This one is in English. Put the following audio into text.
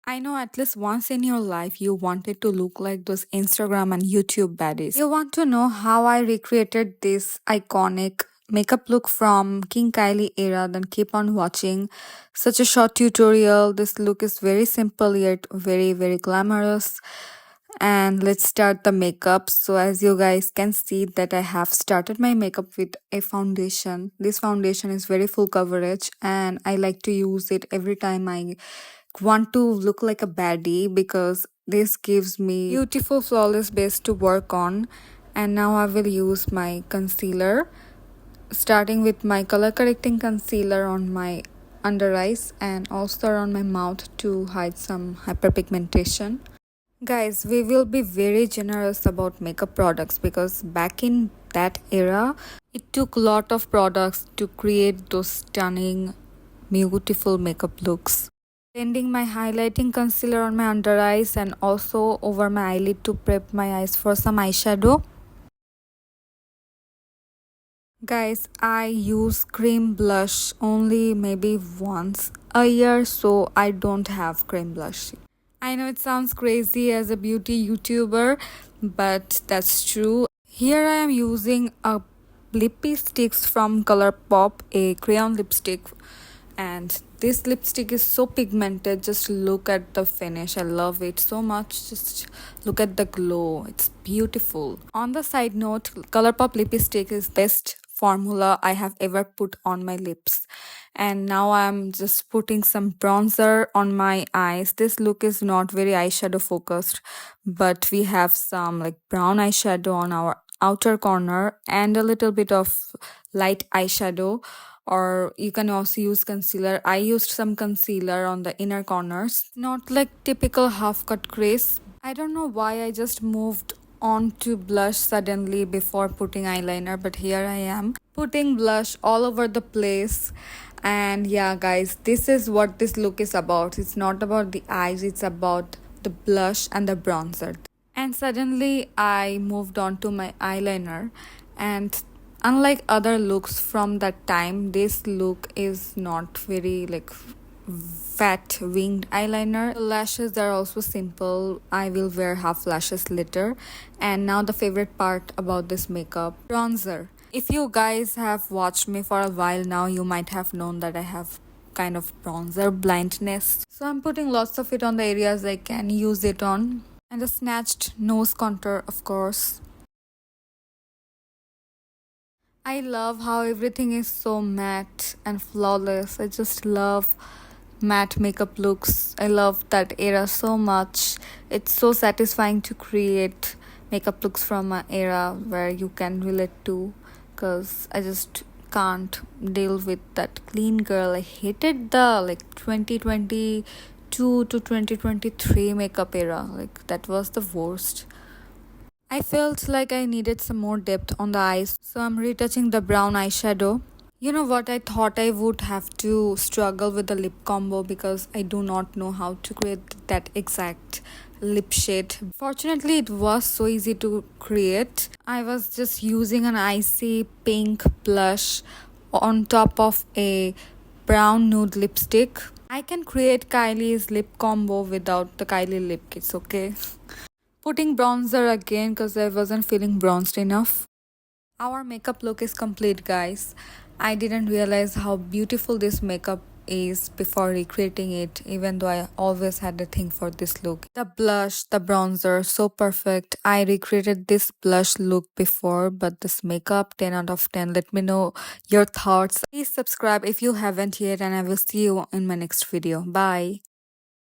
I know at least once in your life you wanted to look like those Instagram and YouTube baddies. You want to know how I recreated this iconic makeup look from King Kylie era, then keep on watching. Such a short tutorial. This look is very simple yet very glamorous. And let's start the makeup. So as you guys can see that I have started my makeup with a foundation. This foundation is very full coverage and I like to use it every time I want to look like a baddie because this gives me beautiful flawless base to work on. And now I will use my concealer, starting with my color correcting concealer on my under eyes and also around my mouth to hide some hyperpigmentation. Guys, we will be very generous about makeup products because back in that era, it took a lot of products to create those stunning, beautiful makeup looks. Blending my highlighting concealer on my under eyes and also over my eyelid to prep my eyes for some eyeshadow. Guys, I use cream blush only maybe once a year, so I don't have cream blush. I know it sounds crazy as a beauty YouTuber, but that's true. Here I am using a lippy sticks from Colourpop, a crayon lipstick, and this lipstick is so pigmented. Just look at the finish. I love it so much. Just look at the glow. It's beautiful. On the side note, Colourpop lipstick is best formula I have ever put on my lips. And now I'm just putting some bronzer on my eyes. This look is not very eyeshadow focused, but we have some like brown eyeshadow on our outer corner and a little bit of light eyeshadow, or you can also use concealer. I used some concealer on the inner corners, not like typical half cut crease. I don't know why I just moved on to blush suddenly before putting eyeliner, but here I am putting blush all over the place. And yeah guys, this is what this look is about. It's not about the eyes, it's about the blush and the bronzer. And suddenly I moved on to my eyeliner, and unlike other looks from that time, this look is not very like fat winged eyeliner. The lashes are also simple. I will wear half lashes later. And now the favorite part about this makeup, bronzer. If you guys have watched me for a while now, you might have known that I have kind of bronzer blindness. So I'm putting lots of it on the areas I can use it on. And a snatched nose contour, of course. I love how everything is so matte and flawless. I just love matte makeup looks. I love that era so much. It's so satisfying to create makeup looks from an era where you can relate to, because I just can't deal with that clean girl. I hated the like 2022 to 2023 makeup era. Like that was the worst. I felt like I needed some more depth on the eyes, so I'm retouching the brown eyeshadow. You know what, I thought I would have to struggle with the lip combo because I do not know how to create that exact lip shade. Fortunately, it was so easy to create. I was just using an icy pink blush on top of a brown nude lipstick. I can create Kylie's lip combo without the Kylie lip kits, okay? Putting bronzer again because I wasn't feeling bronzed enough. Our makeup look is complete, guys. I didn't realize how beautiful this makeup is before recreating it, even though I always had a thing for this look. The blush, the bronzer, so perfect. I recreated this blush look before, but this makeup, 10 out of 10. Let me know your thoughts. Please subscribe if you haven't yet, and I will see you in my next video. Bye.